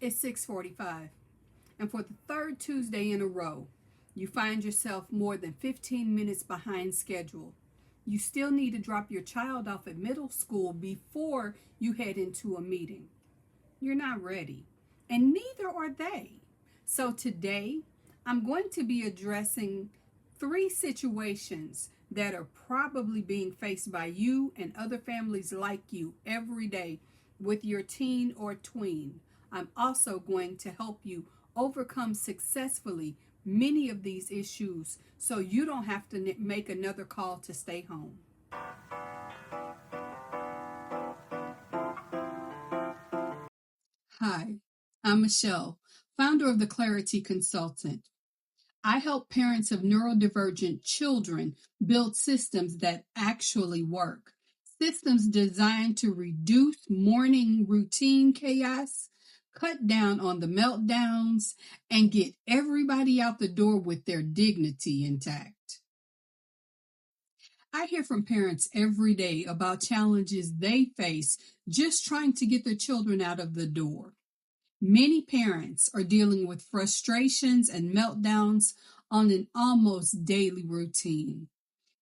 It's 6:45, and for the third Tuesday in a row, you find yourself more than 15 minutes behind schedule. You still need to drop your child off at middle school before you head into a meeting. You're not ready, and neither are they. So today, I'm going to be addressing three situations that are probably being faced by you and other families like you every day with your teen or tween. I'm also going to help you overcome successfully many of these issues so you don't have to make another call to stay home. Hi, I'm Michelle, founder of the Clarity Consultant. I help parents of neurodivergent children build systems that actually work. Systems designed to reduce morning routine chaos, cut down on the meltdowns, and get everybody out the door with their dignity intact. I hear from parents every day about challenges they face just trying to get their children out of the door. Many parents are dealing with frustrations and meltdowns on an almost daily routine.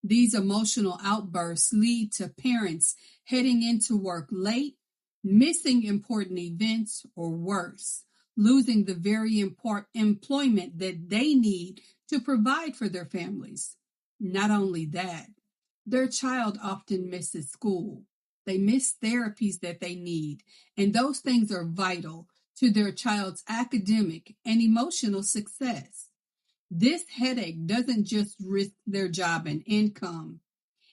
These emotional outbursts lead to parents heading into work late, missing important events, or worse, losing the very important employment that they need to provide for their families. Not only that, their child often misses school. They miss therapies that they need, and those things are vital to their child's academic and emotional success. This headache doesn't just risk their job and income.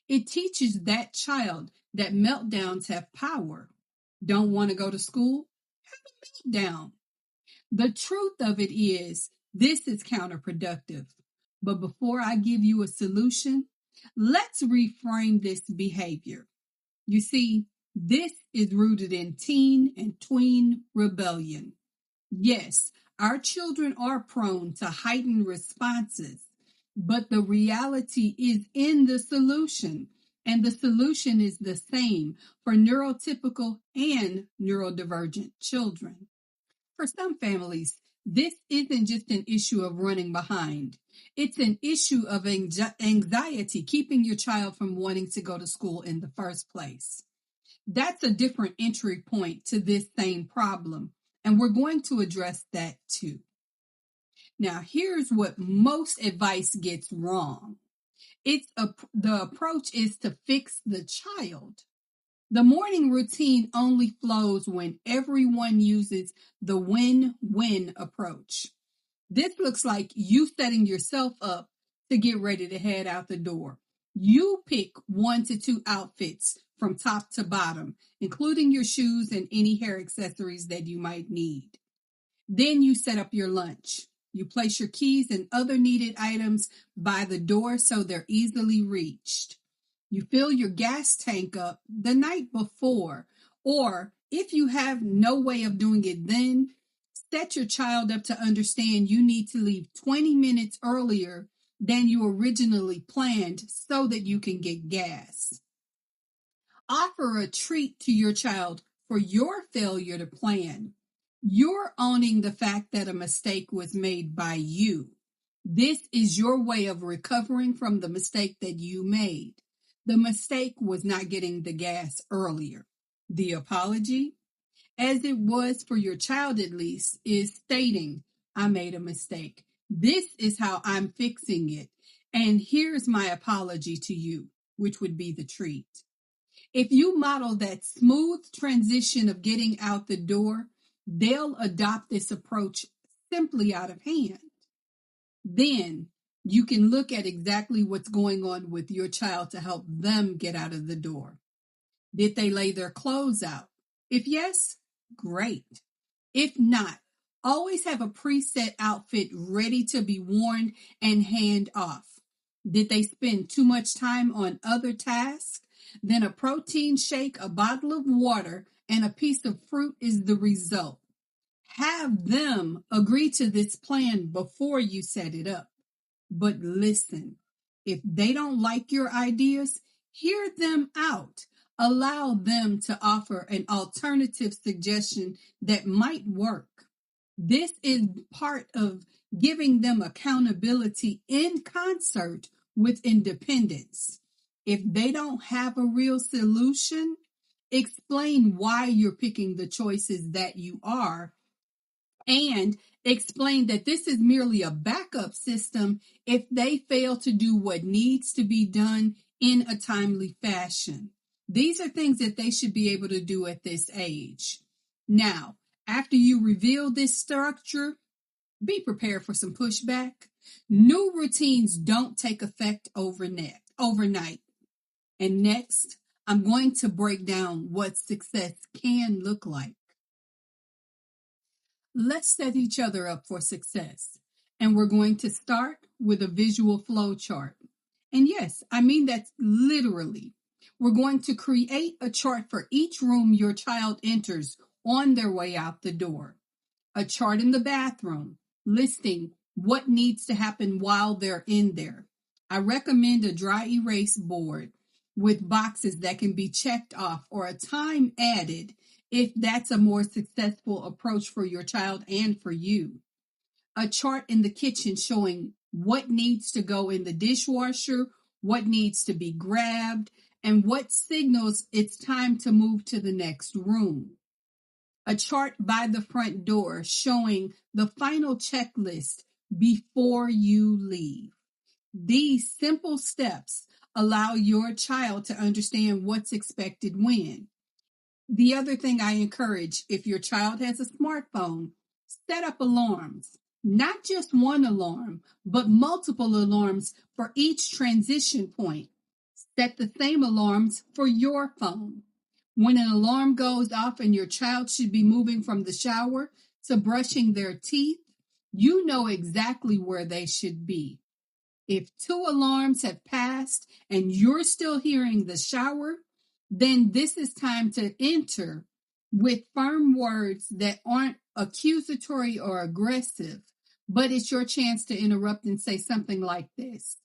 It teaches that child that meltdowns have power. Don't want to go to school? Have a meltdown. The truth of it is, this is counterproductive. But before I give you a solution, let's reframe this behavior. You see, this is rooted in teen and tween rebellion. Yes, our children are prone to heightened responses, but the reality is in the solution, and the solution is the same for neurotypical and neurodivergent children. For some families, this isn't just an issue of running behind. It's an issue of anxiety keeping your child from wanting to go to school in the first place. That's a different entry point to this same problem, and we're going to address that too. Now, here's what most advice gets wrong. The approach is to fix the child. The morning routine only flows when everyone uses the win-win approach. This looks like you setting yourself up to get ready to head out the door. You pick 1 to 2 outfits from top to bottom, including your shoes and any hair accessories that you might need. Then you set up your lunch. You place your keys and other needed items by the door so they're easily reached. You fill your gas tank up the night before, or if you have no way of doing it then, set your child up to understand you need to leave 20 minutes earlier than you originally planned so that you can get gas. Offer a treat to your child for your failure to plan. You're owning the fact that a mistake was made by you. This is your way of recovering from the mistake that you made. The mistake was not getting the gas earlier. The apology, as it was for your child at least, is stating, I made a mistake. This is how I'm fixing it. And here's my apology to you, which would be the treat. If you model that smooth transition of getting out the door, they'll adopt this approach simply out of hand. Then you can look at exactly what's going on with your child to help them get out of the door. Did they lay their clothes out? If yes, great. If not, always have a preset outfit ready to be worn and hand off. Did they spend too much time on other tasks? Then a protein shake, a bottle of water, and a piece of fruit is the result. Have them agree to this plan before you set it up. But listen, if they don't like your ideas, hear them out. Allow them to offer an alternative suggestion that might work. This is part of giving them accountability in concert with independence. If they don't have a real solution, explain why you're picking the choices that you are, and explain that this is merely a backup system if they fail to do what needs to be done in a timely fashion. These are things that they should be able to do at this age. Now, after you reveal this structure, be prepared for some pushback. New routines don't take effect overnight. And next, I'm going to break down what success can look like. Let's set each other up for success. And we're going to start with a visual flow chart. And yes, I mean that literally. We're going to create a chart for each room your child enters on their way out the door. A chart in the bathroom listing what needs to happen while they're in there. I recommend a dry erase board with boxes that can be checked off or a time added if that's a more successful approach for your child and for you. A chart in the kitchen showing what needs to go in the dishwasher, what needs to be grabbed, and what signals it's time to move to the next room. A chart by the front door showing the final checklist before you leave. These simple steps allow your child to understand what's expected when. The other thing I encourage, if your child has a smartphone, set up alarms. Not just one alarm, but multiple alarms for each transition point. Set the same alarms for your phone. When an alarm goes off and your child should be moving from the shower to brushing their teeth, you know exactly where they should be. If 2 alarms have passed and you're still hearing the shower, then this is time to enter with firm words that aren't accusatory or aggressive, but it's your chance to interrupt and say something like this.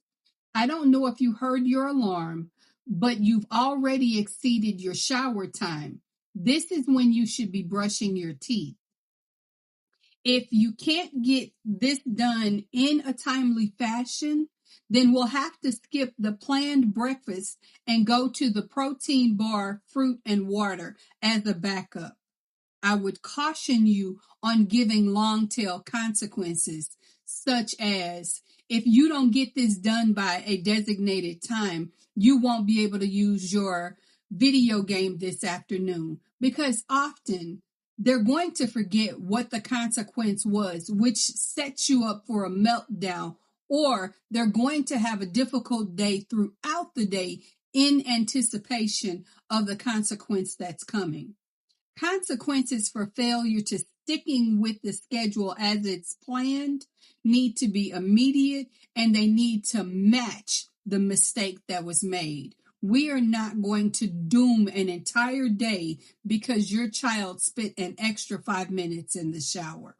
I don't know if you heard your alarm, but you've already exceeded your shower time. This is when you should be brushing your teeth. If you can't get this done in a timely fashion, then we'll have to skip the planned breakfast and go to the protein bar, fruit, and water as a backup. I would caution you on giving long tail consequences, such as if you don't get this done by a designated time, you won't be able to use your video game this afternoon, because often they're going to forget what the consequence was, which sets you up for a meltdown, or they're going to have a difficult day throughout the day in anticipation of the consequence that's coming. Consequences for failure to sticking with the schedule as it's planned need to be immediate, and they need to match the mistake that was made. We are not going to doom an entire day because your child spent an extra 5 minutes in the shower.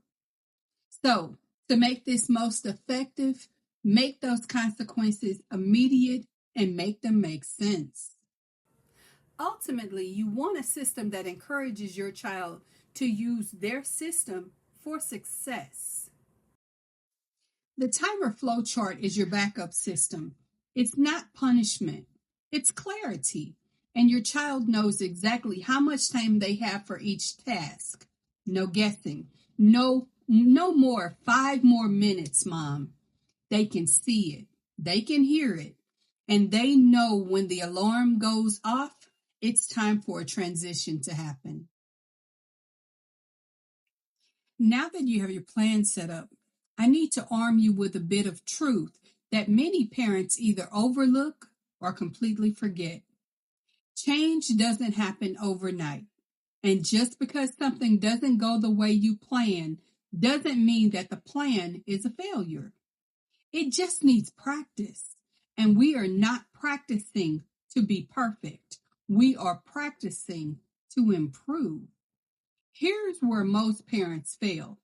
So, to make this most effective, make those consequences immediate and make them make sense. Ultimately, you want a system that encourages your child to use their system for success. The timer flow chart is your backup system. It's not punishment, it's clarity. And your child knows exactly how much time they have for each task. No guessing. No more 5 more minutes, Mom. They can see it. They can hear it. And they know when the alarm goes off, it's time for a transition to happen. Now that you have your plan set up, I need to arm you with a bit of truth that many parents either overlook or completely forget. Change doesn't happen overnight. And just because something doesn't go the way you plan doesn't mean that the plan is a failure. It just needs practice. And we are not practicing to be perfect. We are practicing to improve. Here's where most parents fail.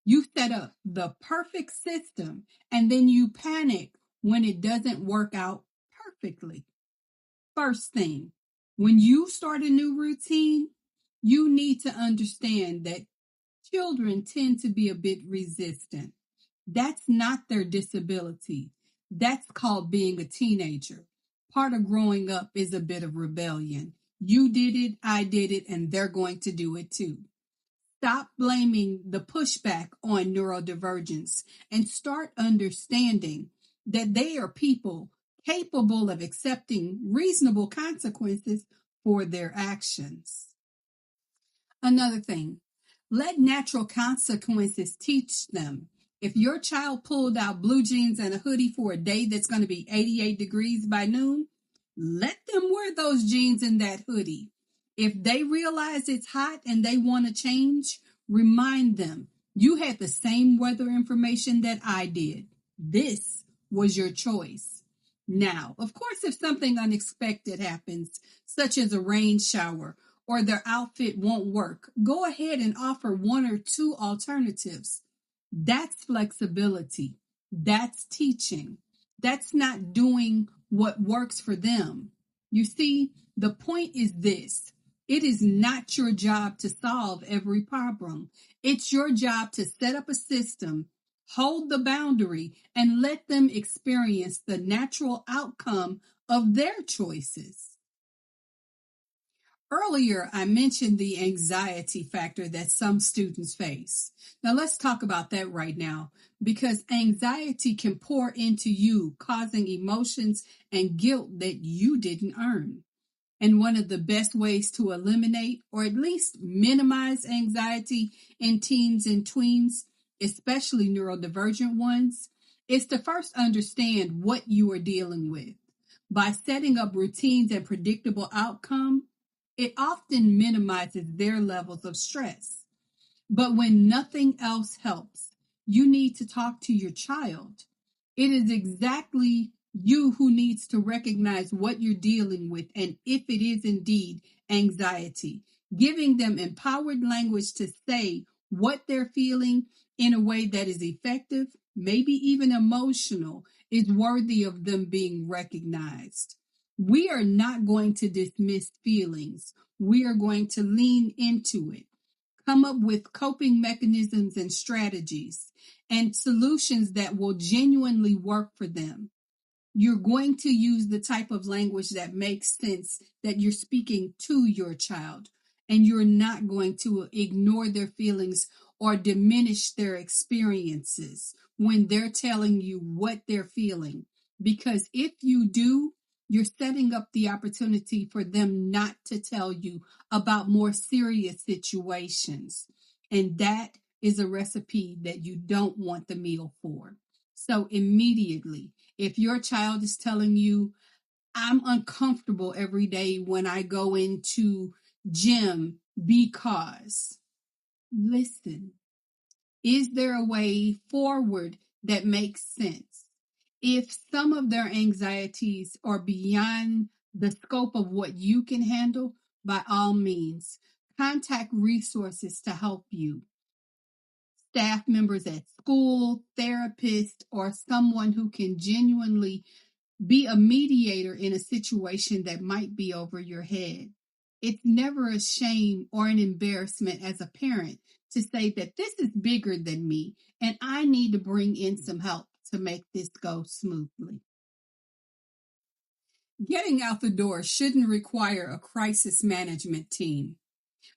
You set up the perfect system and then you panic when it doesn't work out perfectly. First thing, when you start a new routine, you need to understand that children tend to be a bit resistant. That's not their disability. That's called being a teenager. Part of growing up is a bit of rebellion. You did it, I did it, and they're going to do it too. Stop blaming the pushback on neurodivergence and start understanding that they are people capable of accepting reasonable consequences for their actions. Another thing, let natural consequences teach them. If your child pulled out blue jeans and a hoodie for a day that's going to be 88 degrees by noon, let them wear those jeans and that hoodie. If they realize it's hot and they want to change, remind them, you had the same weather information that I did. This was your choice. Now, of course, if something unexpected happens, such as a rain shower, or their outfit won't work, go ahead and offer one or two alternatives. That's flexibility. That's teaching. That's not doing what works for them. You see, the point is this. It is not your job to solve every problem. It's your job to set up a system, hold the boundary, and let them experience the natural outcome of their choices. Earlier, I mentioned the anxiety factor that some students face. Now, let's talk about that right now, because anxiety can pour into you, causing emotions and guilt that you didn't earn. And one of the best ways to eliminate or at least minimize anxiety in teens and tweens, especially neurodivergent ones, is to first understand what you are dealing with. By setting up routines and predictable outcomes, it often minimizes their levels of stress. But when nothing else helps, you need to talk to your child. It is exactly you who needs to recognize what you're dealing with and if it is indeed anxiety. Giving them empowered language to say what they're feeling in a way that is effective, maybe even emotional, is worthy of them being recognized. We are not going to dismiss feelings. We are going to lean into it, come up with coping mechanisms and strategies and solutions that will genuinely work for them. You're going to use the type of language that makes sense, that you're speaking to your child, and you're not going to ignore their feelings or diminish their experiences when they're telling you what they're feeling. Because if you do, you're setting up the opportunity for them not to tell you about more serious situations. And that is a recipe that you don't want the meal for. So immediately, if your child is telling you, I'm uncomfortable every day when I go into gym because, listen, is there a way forward that makes sense? If some of their anxieties are beyond the scope of what you can handle, by all means, contact resources to help you. Staff members at school, therapists, or someone who can genuinely be a mediator in a situation that might be over your head. It's never a shame or an embarrassment as a parent to say that this is bigger than me and I need to bring in some help to make this go smoothly. Getting out the door shouldn't require a crisis management team,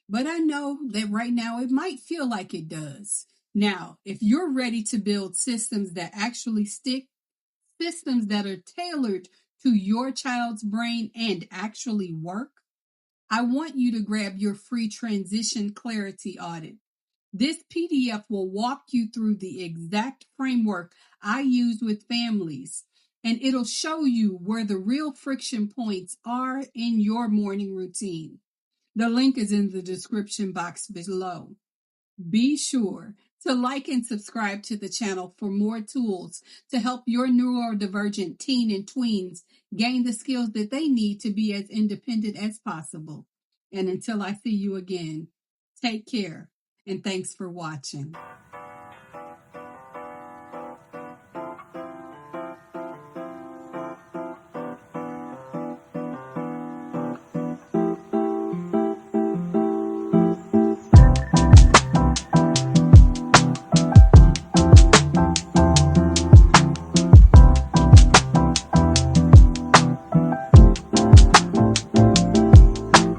but I know that right now it might feel like it does. Now, if you're ready to build systems that actually stick, systems that are tailored to your child's brain and actually work, I want you to grab your free transition clarity audit. This PDF will walk you through the exact framework I use with families, and it'll show you where the real friction points are in your morning routine. The link is in the description box below. Be sure to like and subscribe to the channel for more tools to help your neurodivergent teen and tweens gain the skills that they need to be as independent as possible. And until I see you again, take care and thanks for watching.